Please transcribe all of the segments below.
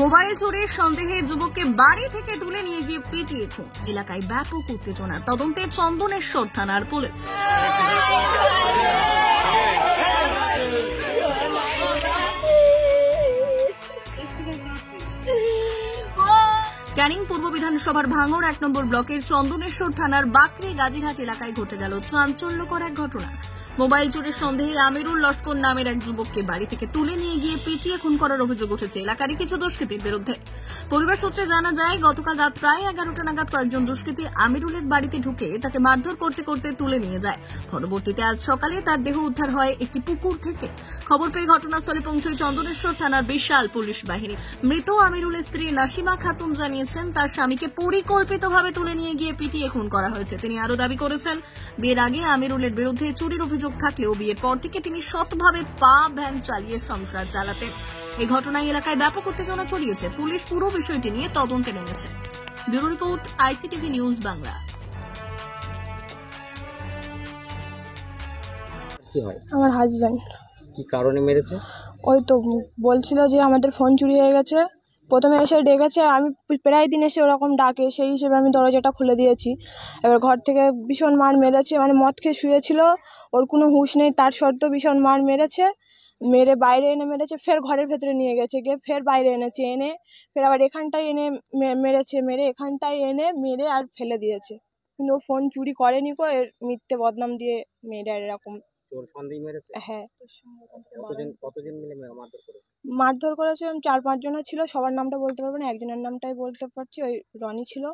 Mobile চোরের সন্দেহে যুবককে বাড়ি থেকে তুলে নিয়ে গিয়ে পিটিয়ে খুন। এলাকায় ব্যাপক উত্তেজনা। তদন্তে চন্দনেশ্বর থানার পুলিশ। ক্যানিং পূর্ব বিধানসভার ভাঙড় 1 নম্বর ব্লকের চন্দনেশ্বর থানার বাকরি গাজীরহাট এলাকায় ঘটে গেল চাঞ্চল্যকর এক ঘটনা। মোবাইল চোরের সন্দেহে আমিরুল লস্কর নামের এক যুবককে বাড়ি থেকে তুলে নিয়ে গিয়ে পিটিয়ে খুন করার অভিযোগ উঠেছে এলাকারই কিছু দুষ্কৃতীর বিরুদ্ধে। পরিবার সূত্রে জানা যায়, গতকাল রাত প্রায় 11টা নাগাদ কয়েকজন দুষ্কৃতী আমিরুলের বাড়িতে ঢুকে তাকে মারধর করতে করতে তুলে নিয়ে যায়। পরবর্তীতে আজ সকালে তার দেহ উদ্ধার হয় একটি পুকুর থেকে। খবর পেয়ে ঘটনাস্থলে পৌঁছয় চন্দনেশ্বর থানার বিশাল পুলিশ বাহিনী। মৃত আমিরুলের স্ত্রী নাসিমা খাতুন জানিয়েছেন, তার স্বামীকে পরিকল্পিতভাবে তুলে নিয়ে গিয়ে পিটিয়ে খুন করা হয়েছে। তিনি আরও দাবি করেছেন, বিয়ের আগে আমিরুলের বিরুদ্ধে চুরির অভিযোগ থাকলেও বিয়ের পর থেকে তিনি সৎভাবে পা ভ্যান চালিয়ে সংসার চালাতেন। এই ঘটনায় এলাকায় ব্যাপক উত্তেজনা ছড়িয়েছে। পুলিশ পুরো বিষয়টি নিয়ে তদন্তে নেমেছে। Bureau report, ICTV news Bangla. আমার হাজবেন্ড। কি কারণে মেরেছে? ওই তো বলছিল যে আমাদের ফোন চুরি হয়ে গেছে। প্রথমে এসে ডেকেছে, আমি প্রায় দিন এসে ওরকম ডাকে, সেই হিসেবে আমি দরজাটা খুলে দিয়েছি। এবার ঘর থেকে ভীষণ মার মেরেছে, মানে মদ খেয়ে শুয়েছিল, ওর কোনো হুঁশ নেই, তার সত্ত্বেও ভীষণ মার মেরেছে। মেরে বাইরে এনে মেরেছে, ফের ঘরের ভেতরে নিয়ে গেছে, গিয়ে ফের বাইরে এনেছে, এনে ফের আবার এখানটায় এনে মেরেছে, মেরে এখানটায় এনে মেরে আর ফেলে দিয়েছে। কিন্তু ও ফোন চুরি করেনি কো, এর মিথ্যে বদনাম দিয়ে মেয়েটা এরকম। তোর সন্দেহ মেরেছে? হ্যাঁ। কতজন মিলে মারধর করেছে? মারধর করেছে 4-5 জন ছিল, সবার নামটা বলতে পারবো না, একজনের নামটাই বলতে পারছি, ওই রনি ছিল,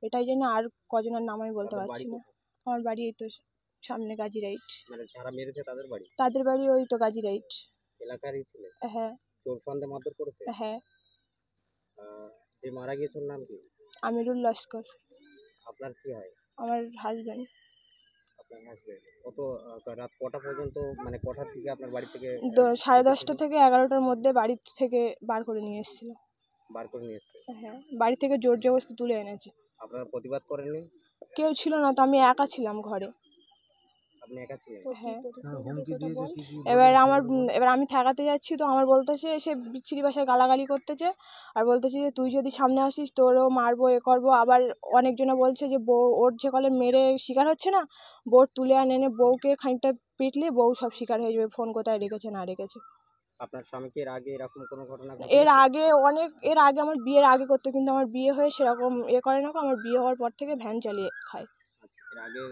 এটাই জানি, আর কজনের নাম আমি বলতে পারছি না। আমার বাড়ি এই তো সামনে গাজীরাইট। মানে যারা মেরেছে তাদের বাড়ি? তাদের বাড়ি ওই তো গাজীরাইট এলাকারই ছিল? হ্যাঁ। তোর সন্দেহ মারধর করেছে? হ্যাঁ। যে মারা গিয়েছে ওর নাম কি? আমিরুল লস্কর। আপনার কি হয়? আমার হাজবেন্ড। আপনার হাজবেন্ড। কত রাত কটা পর্যন্ত, মানে কটার দিকে আপনার বাড়ি থেকে? 10:30 থেকে 11টার মধ্যে বাড়ি থেকে বার করে নিয়ে এসেছিল। বার করে নিয়ে এসেছে? হ্যাঁ, বাড়ি থেকে জোর জবরদস্তি তুলে এনেছে। আপনারা প্রতিবাদ করেননি? কেউ ছিল না তো, আমি একা ছিলাম ঘরে। আপনি একা ছিলেন? হ্যাঁ। এবার আমি ঠেকাতে যাচ্ছি, তো আমার বলতেছে, এসে বিচ্ছিরি ভাষায় গালাগালি করতেছে, আর বলতেছে যে তুই যদি সামনে আসিস তোরও মারবো, এ করবো। আবার অনেকজনে বলছে যে বউ, ওর যে কলে মেরে শিকার হচ্ছে না, বউ তুলে এনে বউকে খানিকটা পিটলে বউ সব শিকার হয়ে যাবে, ফোন কোথায় রেখেছে না রেখেছে। আপনার স্বামীকে এর আগে এরকম কোনো ঘটনা? এর আগে আমার বিয়ের আগে করতো, কিন্তু আমার বিয়ে হয়ে সেরকম করে না। আমার বিয়ে হওয়ার পর থেকে ভ্যান চালিয়ে খায়। এর আগে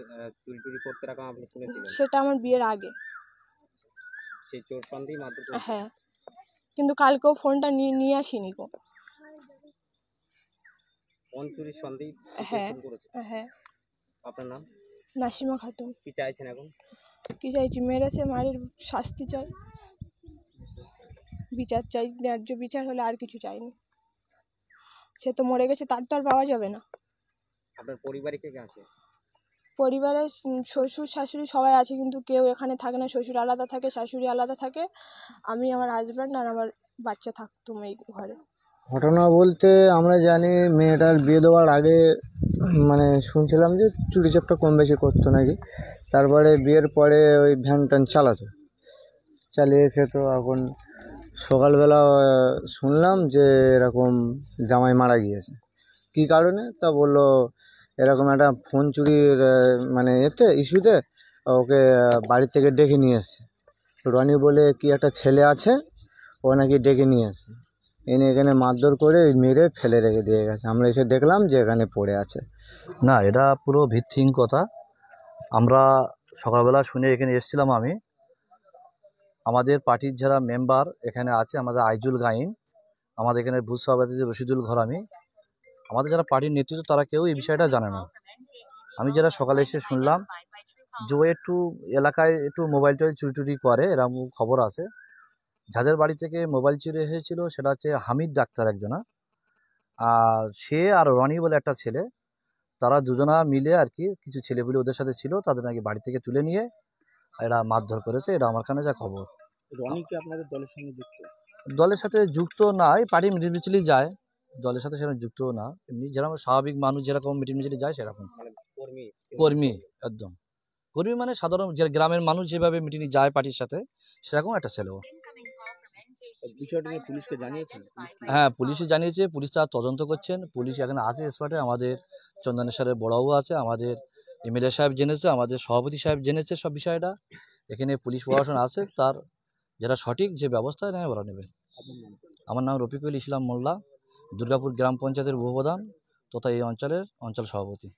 চুরি টুরি করতে রাখা আপনি শুনেছিলেন? সেটা আমার বিয়ের আগে। সেই চোর সন্দেহ মারধর করেছে? হ্যাঁ, কিন্তু কালকেও ফোনটা নিয়ে আসিনি গো। ফোন চুরির সন্দেহ? হ্যাঁ। হ্যাঁ। আপনার নাম? নাসিমা খাতুন। কি চাইছেন এখন? কি চাইছি? মেরেছে, মারের শাস্তি চাই, বিচার চাই, ন্যায্য বিচার হলে, আর কিছু চাইনি। সে তো মরে গেছে, তার তো আর পাওয়া যাবে না। আপনার পরিবারে কে কে আছে? পরিবারে শ্বশুর শাশুড়ি সবাই আছে, কিন্তু কেউ এখানে থাকে না। শ্বশুর আলাদা থাকে, শাশুড়ি আলাদা থাকে, আমি, আমার হাজব্যান্ড আর আমার বাচ্চা থাকতুম এই ঘরে। ঘটনা বলতে আমরা জানি মেয়েটার বিয়ে দেওয়ার আগে মানে শুনছিলাম যে চুরি চাপটা কম বেশি করতো নাকি, তারপরে বিয়ের পরে ওই ভ্যান ট্যান চালিয়ে খেত। এখন সকালবেলা শুনলাম যে এরকম জামাই মারা গিয়েছে। কী কারণে তা বললো এরকম একটা ফোন চুরির মানে ইস্যুতে ওকে বাড়ি থেকে ডেকে নিয়ে এসছে। রনি বলে কি একটা ছেলে আছে, ও নাকি ডেকে নিয়ে এসছে, এনে এখানে মারধর করে মেরে ফেলে রেখে দিয়ে গেছে। আমরা এসে দেখলাম যে এখানে পড়ে আছে। না, এটা পুরো ভিত্তিহীন কথা। আমরা সকালবেলা শুনে এখানে এসেছিলাম। আমাদের পার্টির যারা মেম্বার এখানে আছে, আমাদের আইজুল গাইন, আমাদের এখানে বুথ সভাপতি রশিদুল ঘরামি, আমাদের যারা পার্টির নেতৃত্ব, তারা কেউ এই বিষয়টা জানে না। আমি যারা সকালে এসে শুনলাম যে ও একটু এলাকায় একটু মোবাইল চুরি টুরি করে, এরকম খবর আছে। যাদের বাড়ি থেকে মোবাইল চুরি হয়েছিল সেটা হচ্ছে হামিদ ডাক্তার একজনা, আর সে আর রনি বলে একটা ছেলে, তারা দুজনা মিলে আর কি, কিছু ছেলেপুলে ওদের সাথে ছিল, তাদের নাকি বাড়ি থেকে তুলে নিয়ে এরা মারধর করেছে। এটা আমার কানে যা খবর। রনি কি আপনাদের দলের সঙ্গে যুক্ত? দলের সাথে যুক্ত না, এই পার্টি মিটিং মিছিলি যায়, দলের সাথে সেরকম যুক্ত না। এমনি যেরকম স্বাভাবিক মানুষ যেরকম মিটিং মিছিলি যায় সেরকম কর্মী, একদম কর্মী, মানে সাধারণ যে গ্রামের মানুষ যেভাবে মিটিংয়ে যায় পার্টির সাথে, সেরকম একটা ছেলে। বিষয়টা নিয়ে পুলিশকে জানিয়েছেন? পুলিশ কি হ্যাঁ, পুলিশে জানিয়েছে, পুলিশ তার তদন্ত করছেন, পুলিশ এখানে আছে স্পটে। আমাদের চন্দনেশ্বরের বড়বাবু আছে, আমাদের এমএলএ সাহেব জেনেছে, আমাদের সভাপতি সাহেব জেনেছে সব বিষয়টা। এখানে পুলিশ প্রশাসন আছে, তার যেটা সঠিক যে ব্যবস্থা নেয় ওরা নেবে। আপনার নাম? আমার নাম রফিকুল ইসলাম মোল্লা, দুর্গাপুর গ্রাম পঞ্চায়েতের উপপ্রধান তথা এই অঞ্চলের অঞ্চল সভাপতি।